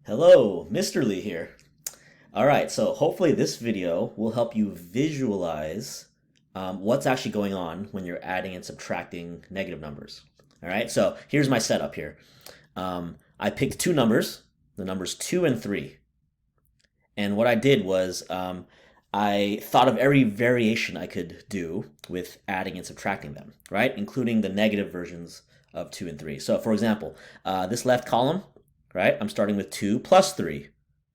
Hello, Mr. Lee here. All right, so hopefully this video will help you visualize what's actually going on when you're adding and subtracting negative numbers. All right, so here's my setup here. I picked two numbers, the numbers 2 and 3. And what I did was I thought of every variation I could do with adding and subtracting them, right? Including the negative versions of 2 and 3. So for example, this left column, right? I'm starting with 2 plus 3.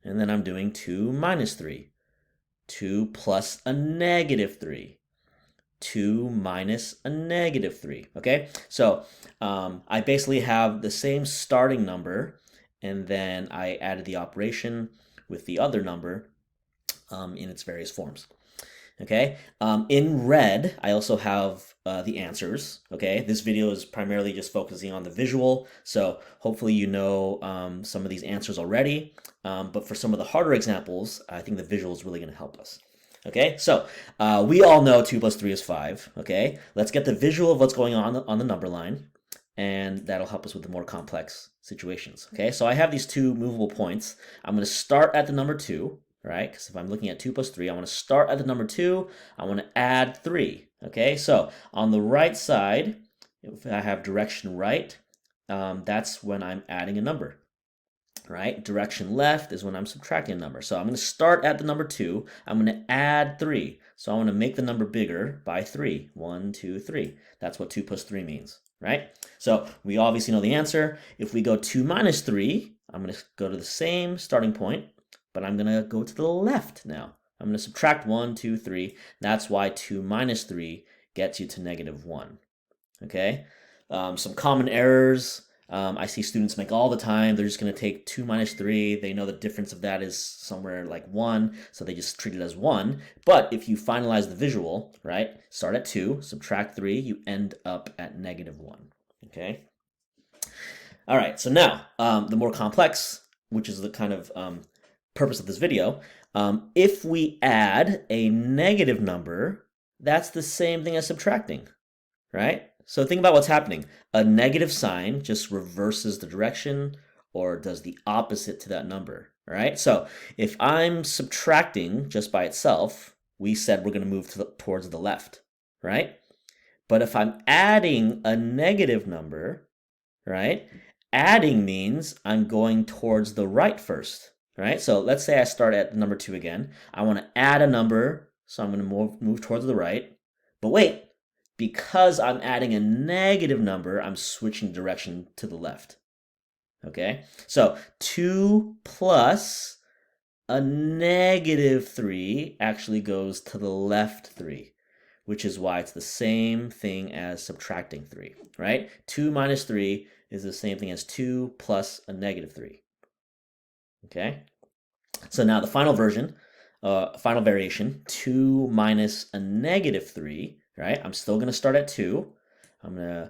And then I'm doing 2 minus 3. 2 plus a negative 3. 2 minus a negative 3. Okay? So I basically have the same starting number, and then I added the operation with the other number in its various forms. Okay, in red, I also have the answers. Okay, this video is primarily just focusing on the visual, so hopefully you know some of these answers already. But for some of the harder examples, I think the visual is really going to help us. Okay, so we all know 2 plus 3 is 5. Okay, let's get the visual of what's going on the number line, and that'll help us with the more complex situations. Okay, so I have these two movable points. I'm going to start at the number 2. Right? Because if I'm looking at 2 plus 3, I want to start at the number 2. I want to add 3. Okay, so on the right side, if I have direction right, that's when I'm adding a number. Right? Direction left is when I'm subtracting a number. So I'm going to start at the number 2. I'm going to add 3. So I want to make the number bigger by 3. 1, 2, 3. That's what 2 plus 3 means. Right? So we obviously know the answer. If we go 2 minus 3, I'm going to go to the same starting point, but I'm going to go to the left now. I'm going to subtract 1, 2, 3. That's why 2 minus 3 gets you to negative 1. Okay? Some common errors I see students make all the time. They're just going to take 2 minus 3. They know the difference of that is somewhere like 1, so they just treat it as 1. But if you finalize the visual, right, start at 2, subtract 3, you end up at negative 1. Okay? All right, so now the more complex, which is the kind of purpose of this video, if we add a negative number, that's the same thing as subtracting, right? So think about what's happening. A negative sign just reverses the direction or does the opposite to that number, right? So if I'm subtracting just by itself, we said we're going to move towards the left, right? But if I'm adding a negative number, right? Adding means I'm going towards the right first, right? So let's say I start at number 2 again. I want to add a number, so I'm going to move towards the right. But wait, because I'm adding a negative number, I'm switching direction to the left. Okay? So 2 plus a negative 3 actually goes to the left 3, which is why it's the same thing as subtracting 3, right? 2 minus 3 is the same thing as 2 plus a negative 3. Okay? So now the final version, final variation, 2 minus a negative 3, right? I'm still going to start at 2. I'm going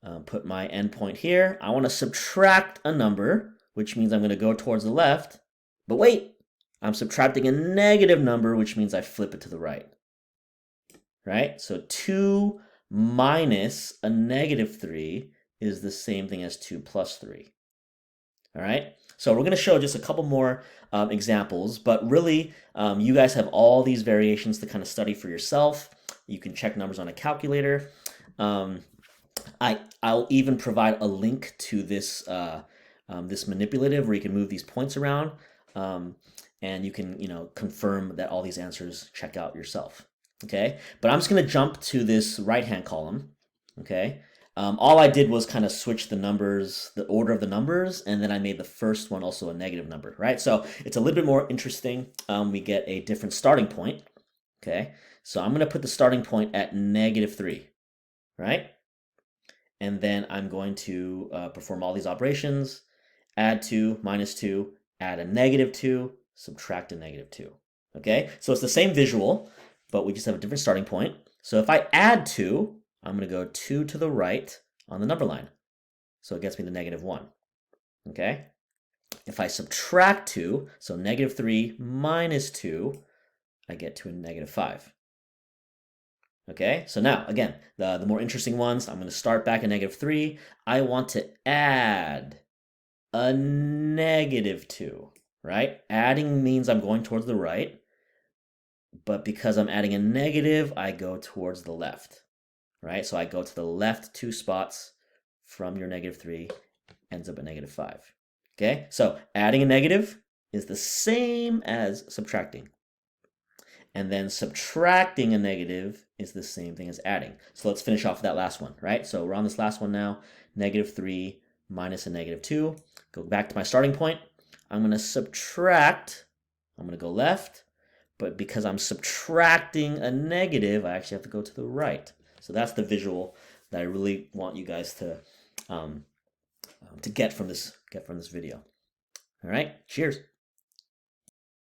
to put my endpoint here. I want to subtract a number, which means I'm going to go towards the left. But wait, I'm subtracting a negative number, which means I flip it to the right. Right? So 2 minus a negative 3 is the same thing as 2 plus 3. All right? So we're going to show just a couple more examples, but really you guys have all these variations to kind of study for yourself. You can check numbers on a calculator. I'll even provide a link to this this manipulative where you can move these points around, and you can confirm that all these answers check out yourself. Okay, but I'm just going to jump to this right-hand column. Okay, all I did was kind of switch the numbers, the order of the numbers, and then I made the first one also a negative number, right? So it's a little bit more interesting. We get a different starting point. Okay, so I'm going to put the starting point at negative 3, right? And then I'm going to perform all these operations, add 2, minus 2, add a negative 2, subtract a negative 2. Okay, so it's the same visual, but we just have a different starting point. So if I add 2, I'm going to go 2 to the right on the number line. So it gets me to negative 1. Okay, if I subtract 2, so negative 3 minus 2, I get to a negative 5. Okay, so now, again, the more interesting ones, I'm going to start back at negative 3. I want to add a negative 2, right? Adding means I'm going towards the right, but because I'm adding a negative, I go towards the left, right? So I go to the left 2 spots from your negative 3, ends up at negative 5. Okay, so adding a negative is the same as subtracting. And then subtracting a negative is the same thing as adding. So let's finish off that last one, right? So we're on this last one now. Negative 3 minus a negative 2. Go back to my starting point. I'm going to subtract. I'm going to go left. But because I'm subtracting a negative, I actually have to go to the right. So that's the visual that I really want you guys to get from this video. All right, cheers.